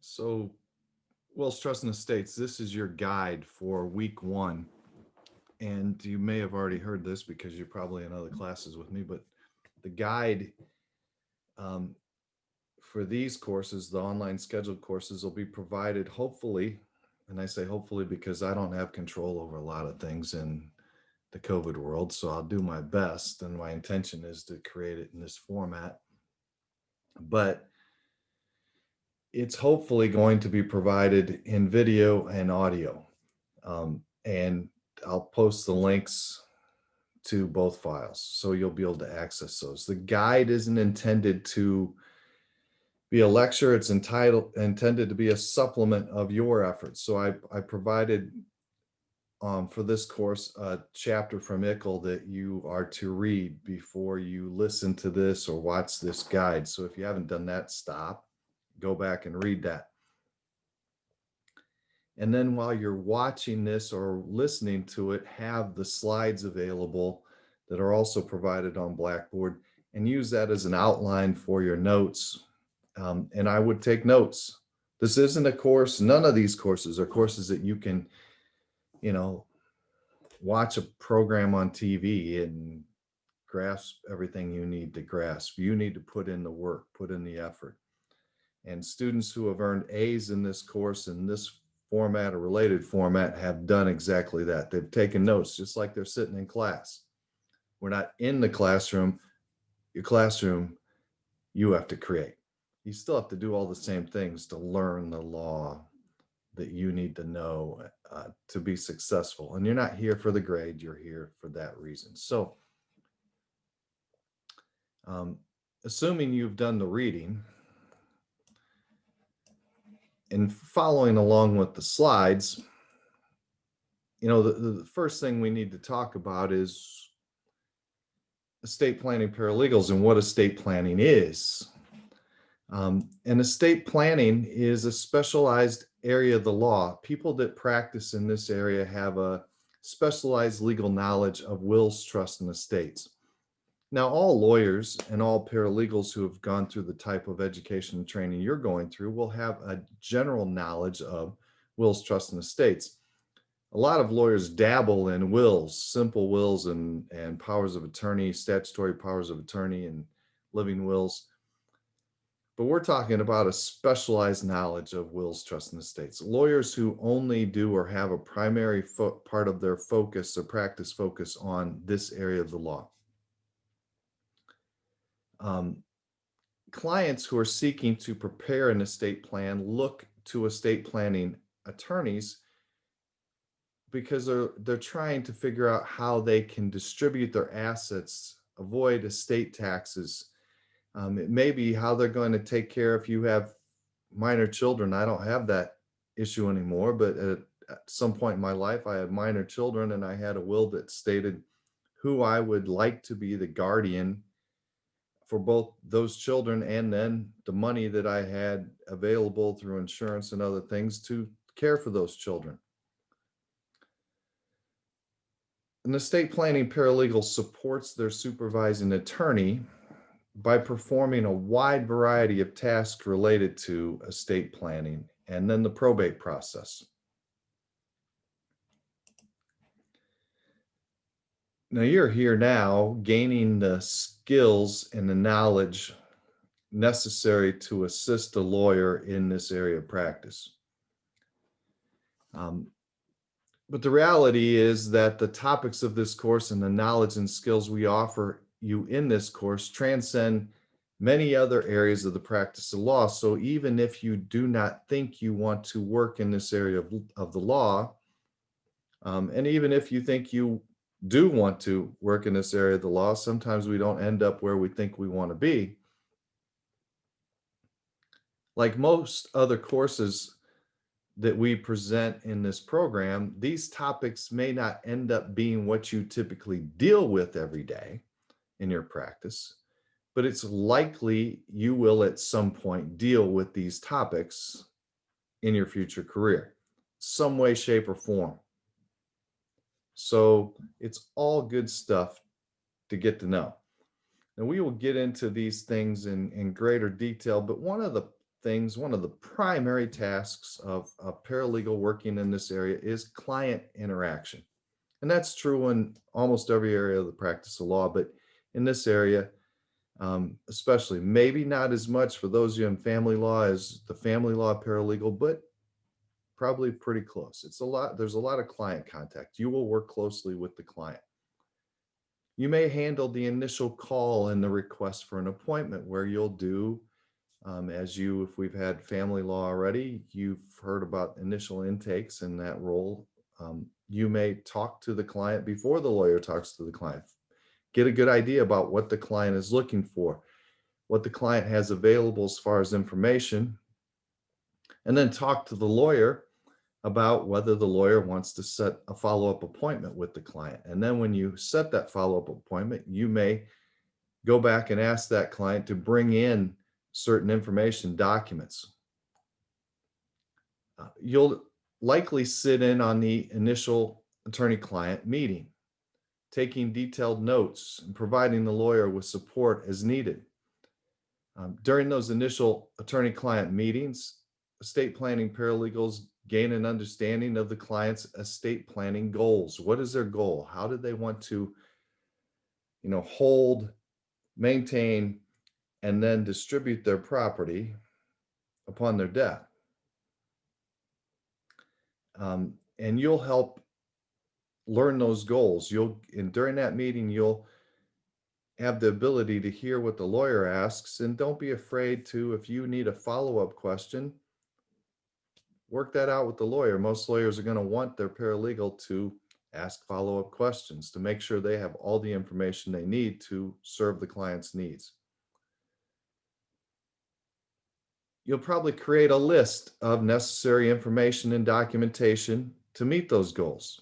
So, Wells Trust and Estates, this is your guide for week one. And you may have already heard this because you're probably in other classes with me, but the guide um, for these courses, the online scheduled courses, will be provided hopefully. And I say hopefully because I don't have control over a lot of things in the COVID world. So I'll do my best. And my intention is to create it in this format. But it's hopefully going to be provided in video and audio. And I'll post the links to both files so you'll be able to access those. The guide isn't intended to be a lecture. It's intended to be a supplement of your efforts. So I provided for this course a chapter from Prlgl that you are to read before you listen to this or watch this guide. So if you haven't done that, stop, go back and read that. And then while you're watching this or listening to it, have the slides available that are also provided on Blackboard and use that as an outline for your notes. And I would take notes. This isn't a course. None of these courses are courses that you can, watch a program on TV and grasp everything you need to grasp. You need to put in the work, put in the effort. And students who have earned A's in this course in this format or related format have done exactly that. They've taken notes just like they're sitting in class. We're not in the classroom. Your classroom, you have to create. You still have to do all the same things to learn the law that you need to know to be successful. And you're not here for the grade, you're here for that reason. So, assuming you've done the reading, and following along with the slides, the first thing we need to talk about is estate planning paralegals and what estate planning is. And estate planning is a specialized area of the law. People that practice in this area have a specialized legal knowledge of wills, trusts, and estates. Now, all lawyers and all paralegals who have gone through the type of education and training you're going through will have a general knowledge of wills, trusts, and estates. A lot of lawyers dabble in wills, simple wills and powers of attorney, statutory powers of attorney, and living wills. But we're talking about a specialized knowledge of wills, trusts, and estates. Lawyers who only do or have a primary part of their focus or practice focus on this area of the law. Clients who are seeking to prepare an estate plan look to estate planning attorneys because they're trying to figure out how they can distribute their assets, avoid estate taxes. It may be how they're going to take care if you have minor children. I don't have that issue anymore, but at some point in my life, I had minor children and I had a will that stated who I would like to be the guardian for both those children and then the money that I had available through insurance and other things to care for those children. An estate planning paralegal supports their supervising attorney by performing a wide variety of tasks related to estate planning and then the probate process. Now you're here now gaining the skills and the knowledge necessary to assist a lawyer in this area of practice. But the reality is that the topics of this course and the knowledge and skills we offer you in this course transcend many other areas of the practice of law. So even if you do not think you want to work in this area of the law, and even if you think you do want to work in this area of the law, sometimes we don't end up where we think we want to be. Like most other courses that we present in this program, these topics may not end up being what you typically deal with every day in your practice, but it's likely you will at some point deal with these topics in your future career, some way, shape, or form. So it's all good stuff to get to know. And we will get into these things in greater detail, but one of the things, one of the primary tasks of a paralegal working in this area is client interaction. And that's true in almost every area of the practice of law, but in this area, especially, maybe not as much for those of you in family law as the family law paralegal, but probably pretty close. There's a lot of client contact. You will work closely with the client. You may handle the initial call and the request for an appointment, where you'll do, if we've had family law already, you've heard about initial intakes in that role. You may talk to the client before the lawyer talks to the client. Get a good idea about what the client is looking for, what the client has available as far as information, and then talk to the lawyer about whether the lawyer wants to set a follow-up appointment with the client. And then when you set that follow-up appointment, you may go back and ask that client to bring in certain information, documents. You'll likely sit in on the initial attorney-client meeting, taking detailed notes and providing the lawyer with support as needed. During those initial attorney-client meetings, estate planning paralegals gain an understanding of the client's estate planning goals. What is their goal? How do they want to, hold, maintain, and then distribute their property upon their death? And you'll help learn those goals. And during that meeting, you'll have the ability to hear what the lawyer asks, and don't be afraid to, if you need a follow-up question, work that out with the lawyer. Most lawyers are going to want their paralegal to ask follow-up questions to make sure they have all the information they need to serve the client's needs. You'll probably create a list of necessary information and documentation to meet those goals.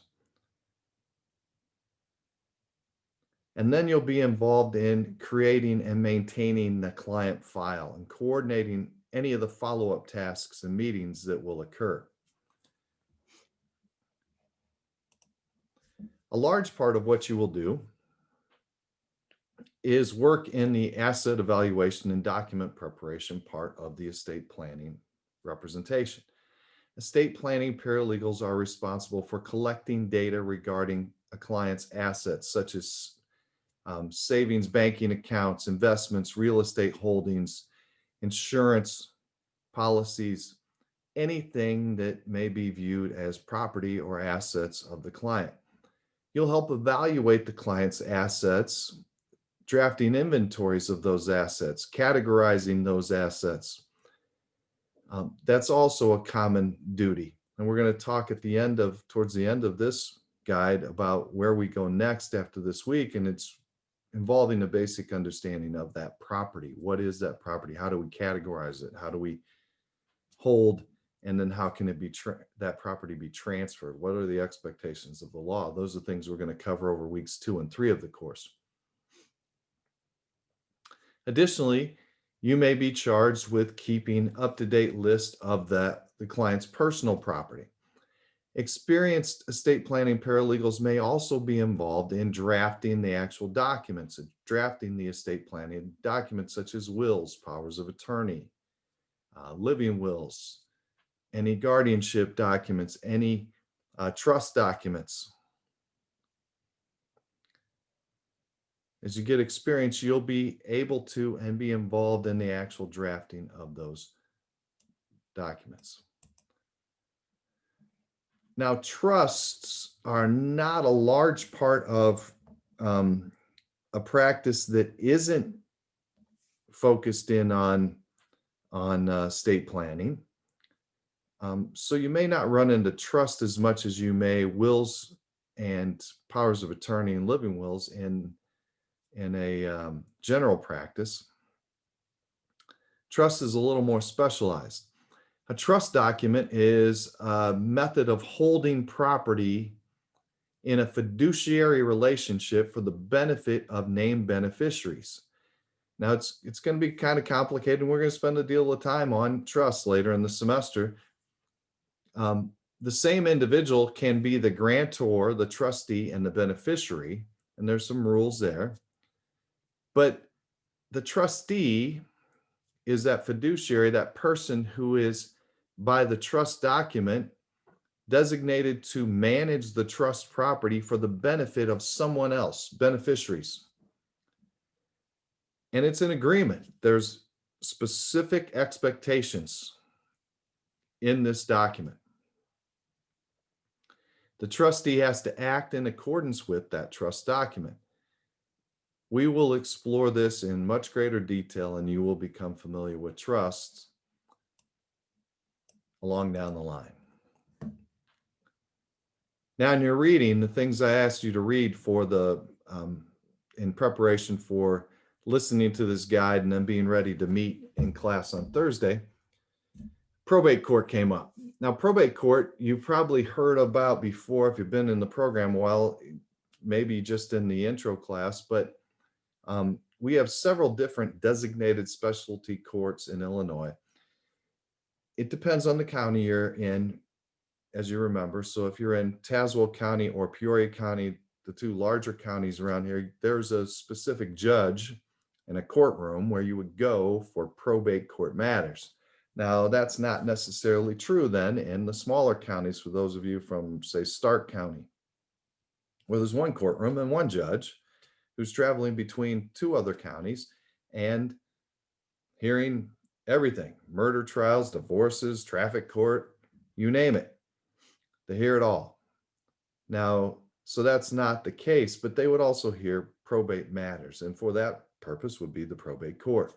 And then you'll be involved in creating and maintaining the client file and coordinating any of the follow-up tasks and meetings that will occur. A large part of what you will do is work in the asset evaluation and document preparation part of the estate planning representation. Estate planning paralegals are responsible for collecting data regarding a client's assets, such as savings, banking accounts, investments, real estate holdings, insurance policies, anything that may be viewed as property or assets of the client. You'll help evaluate the client's assets, drafting inventories of those assets, categorizing those assets. That's also a common duty. And we're going to talk towards the end of this guide about where we go next after this week. And it's involving a basic understanding of that property. What is that property? How do we categorize it? How do we hold? And then how can it be that property be transferred? What are the expectations of the law? Those are things we're going to cover over weeks 2 and 3 of the course. Additionally, you may be charged with keeping up-to-date list of the client's personal property. Experienced estate planning paralegals may also be involved in drafting the actual documents, drafting the estate planning documents such as wills, powers of attorney, living wills, any guardianship documents, any trust documents. As you get experience, you'll be able to and be involved in the actual drafting of those documents. Now, trusts are not a large part of a practice that isn't focused in on estate planning. So you may not run into trust as much as you may wills and powers of attorney and living wills in a general practice. Trust is a little more specialized. A trust document is a method of holding property in a fiduciary relationship for the benefit of named beneficiaries. Now, it's going to be kind of complicated, and we're going to spend a deal of time on trust later in the semester. The same individual can be the grantor, the trustee, and the beneficiary, and there's some rules there. But the trustee is that fiduciary, that person who is by the trust document designated to manage the trust property for the benefit of someone else, beneficiaries. And it's an agreement. There's specific expectations in this document. The trustee has to act in accordance with that trust document. We will explore this in much greater detail, and you will become familiar with trusts along down the line. Now, in your reading, the things I asked you to read for the in preparation for listening to this guide and then being ready to meet in class on Thursday, probate court came up. Now, probate court, you've probably heard about before if you've been in the program a while, maybe just in the intro class, but we have several different designated specialty courts in Illinois. It depends on the county you're in, as you remember. So if you're in Tazewell County or Peoria County, the two larger counties around here, there's a specific judge in a courtroom where you would go for probate court matters. Now, that's not necessarily true then in the smaller counties for those of you from, say, Stark County, where there's one courtroom and one judge who's traveling between two other counties and hearing everything: murder trials, divorces, traffic court, you name it. They hear it all. Now, so that's not the case, but they would also hear probate matters, and for that purpose would be the probate court.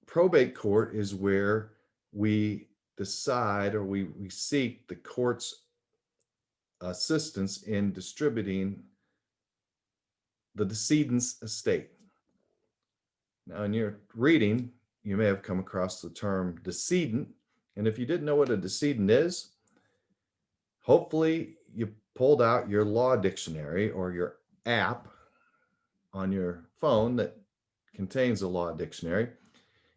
Probate court is where we decide, or we seek the court's assistance in distributing the decedent's estate. Now, in your reading, you may have come across the term decedent, and if you didn't know what a decedent is, hopefully you pulled out your law dictionary or your app on your phone that contains a law dictionary,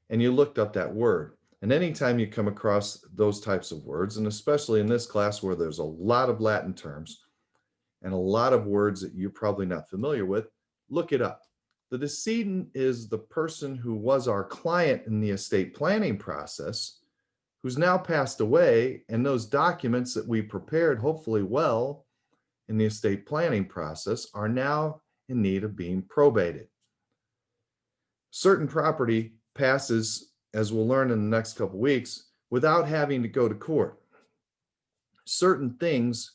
and you looked up that word. And anytime you come across those types of words, and especially in this class where there's a lot of Latin terms and a lot of words that you're probably not familiar with, look it up. The decedent is the person who was our client in the estate planning process, who's now passed away, and those documents that we prepared, hopefully well, in the estate planning process are now in need of being probated. Certain property passes, as we'll learn in the next couple of weeks, without having to go to court. Certain things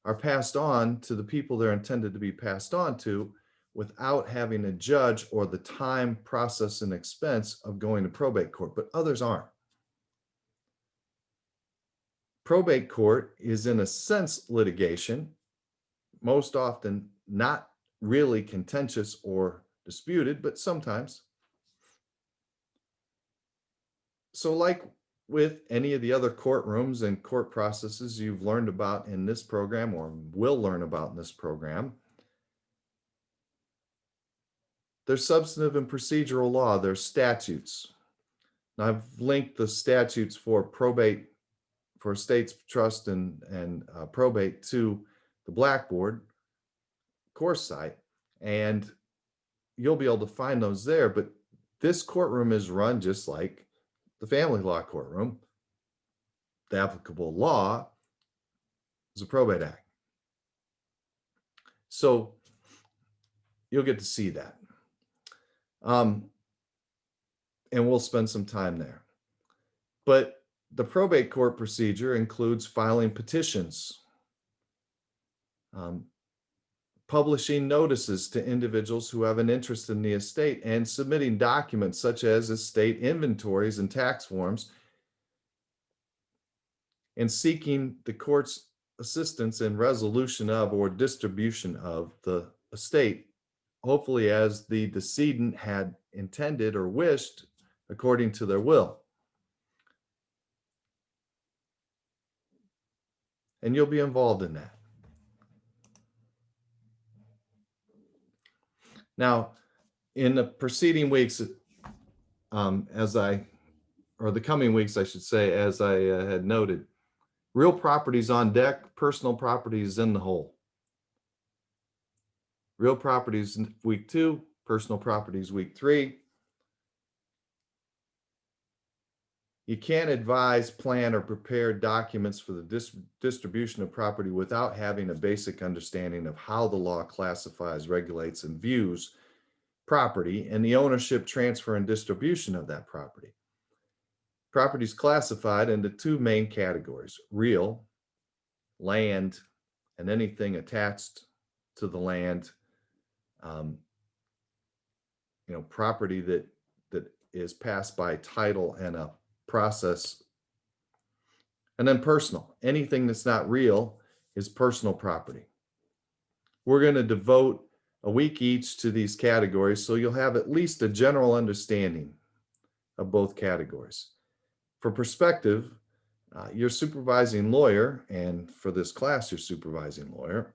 are passed on to the people they're intended to be passed on to without having a judge or the time, process, and expense of going to probate court, but others aren't. Probate court is, in a sense, litigation, most often not really contentious or disputed, but sometimes. So like with any of the other courtrooms and court processes you've learned about in this program or will learn about in this program, there's substantive and procedural law, there's statutes. Now, I've linked the statutes for probate, for estates, trust, and probate to the Blackboard course site, and you'll be able to find those there. But this courtroom is run just like the family law courtroom. The applicable law is the Probate Act. So you'll get to see that. And we'll spend some time there. But the probate court procedure includes filing petitions, publishing notices to individuals who have an interest in the estate, and submitting documents such as estate inventories and tax forms, and seeking the court's assistance in resolution of or distribution of the estate, hopefully as the decedent had intended or wished according to their will. And you'll be involved in that. Now, in the preceding weeks, the coming weeks, I should say, as I had noted, real properties on deck, personal properties in the hole. Real properties week 2, Personal Properties Week 3. You can't advise, plan, or prepare documents for the distribution of property without having a basic understanding of how the law classifies, regulates, and views property and the ownership, transfer, and distribution of that property. Property is classified into two main categories: real, land, and anything attached to the land, property that is passed by title and a process. And then personal. Anything that's not real is personal property. We're going to devote a week each to these categories, so you'll have at least a general understanding of both categories. For perspective, your supervising lawyer, and for this class, your supervising lawyer,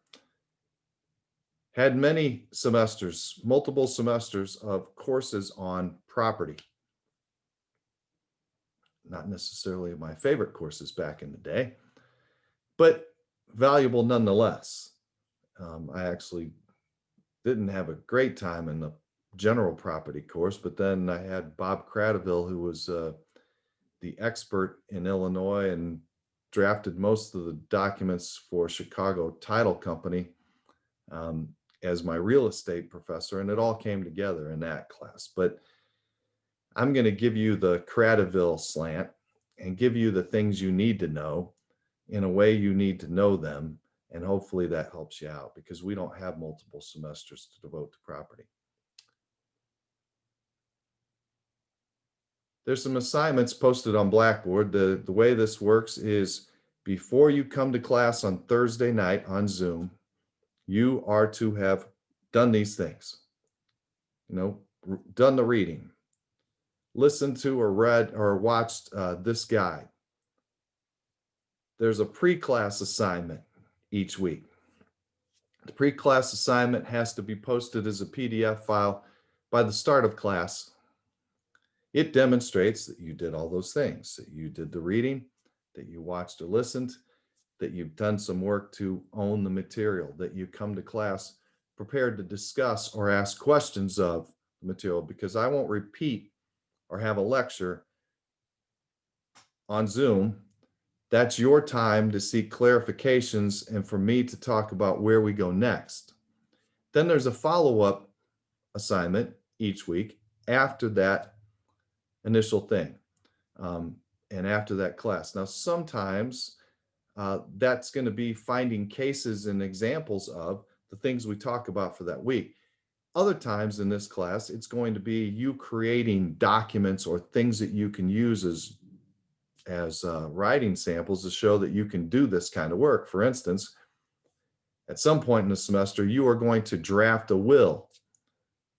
had many semesters, multiple semesters of courses on property. Not necessarily my favorite courses back in the day, but valuable nonetheless. I actually didn't have a great time in the general property course, but then I had Bob Cradaville, who was the expert in Illinois and drafted most of the documents for Chicago Title Company, as my real estate professor, and it all came together in that class. But I'm going to give you the Cradaville slant and give you the things you need to know in a way you need to know them, and hopefully that helps you out, because we don't have multiple semesters to devote to property. There's some assignments posted on Blackboard. The way this works is, before you come to class on Thursday night on Zoom, you are to have done these things. Done the reading, listened to or read or watched this guide. There's a pre-class assignment each week. The pre-class assignment has to be posted as a PDF file by the start of class. It demonstrates that you did all those things, that you did the reading, that you watched or listened, that you've done some work to own the material, that you come to class prepared to discuss or ask questions of the material, because I won't repeat or have a lecture on Zoom. That's your time to seek clarifications and for me to talk about where we go next. Then there's a follow-up assignment each week after that initial thing, and after that class. Now, sometimes that's going to be finding cases and examples of the things we talk about for that week. Other times in this class, it's going to be you creating documents or things that you can use as writing samples to show that you can do this kind of work. For instance, at some point in the semester, you are going to draft a will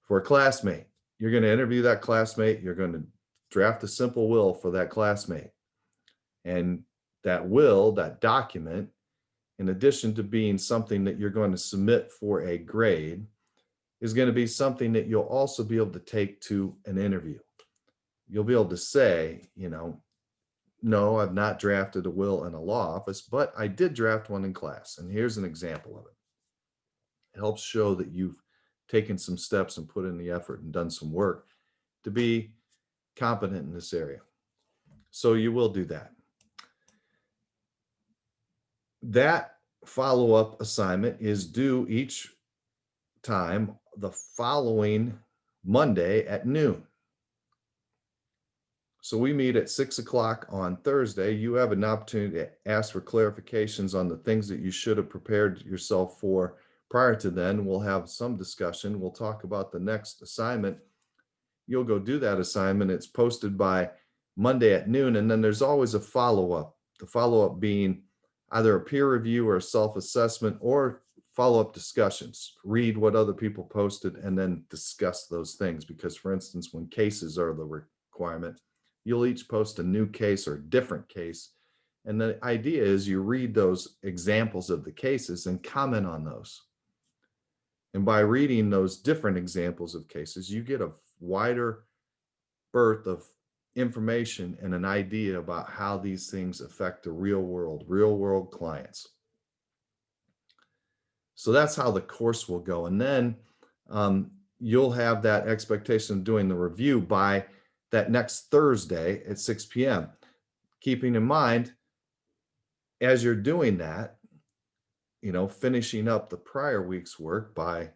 for a classmate. You're going to interview that classmate. You're going to draft a simple will for that classmate. And that will, that document, in addition to being something that you're going to submit for a grade, is going to be something that you'll also be able to take to an interview. You'll be able to say, no, I've not drafted a will in a law office, but I did draft one in class. And here's an example of it. It helps show that you've taken some steps and put in the effort and done some work to be competent in this area. So you will do that. That follow-up assignment is due each time the following Monday at noon. So we meet at 6 o'clock on Thursday. You have an opportunity to ask for clarifications on the things that you should have prepared yourself for prior to then. We'll have some discussion. We'll talk about the next assignment. You'll go do that assignment. It's posted by Monday at noon. And then there's always a follow-up. The follow-up being either a peer review or a self-assessment or follow-up discussions. Read what other people posted and then discuss those things. Because, for instance, when cases are the requirement, you'll each post a new case or a different case. And the idea is you read those examples of the cases and comment on those. And by reading those different examples of cases, you get a wider berth of information and an idea about how these things affect the real world clients. So that's how the course will go. And then you'll have that expectation of doing the review by that next Thursday at 6 p.m. Keeping in mind, as you're doing that, finishing up the prior week's work by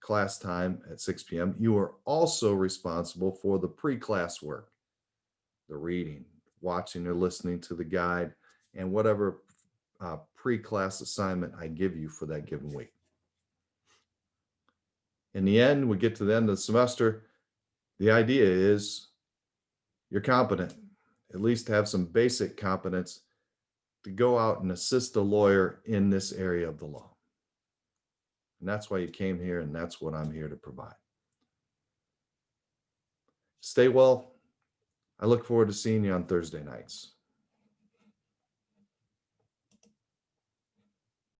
class time at 6 p.m., you are also responsible for the pre-class work, the reading, watching or listening to the guide, and whatever pre-class assignment I give you for that given week. In the end, we get to the end of the semester, the idea is you're competent, at least have some basic competence to go out and assist a lawyer in this area of the law. And that's why you came here, and that's what I'm here to provide. Stay well. I look forward to seeing you on Thursday nights.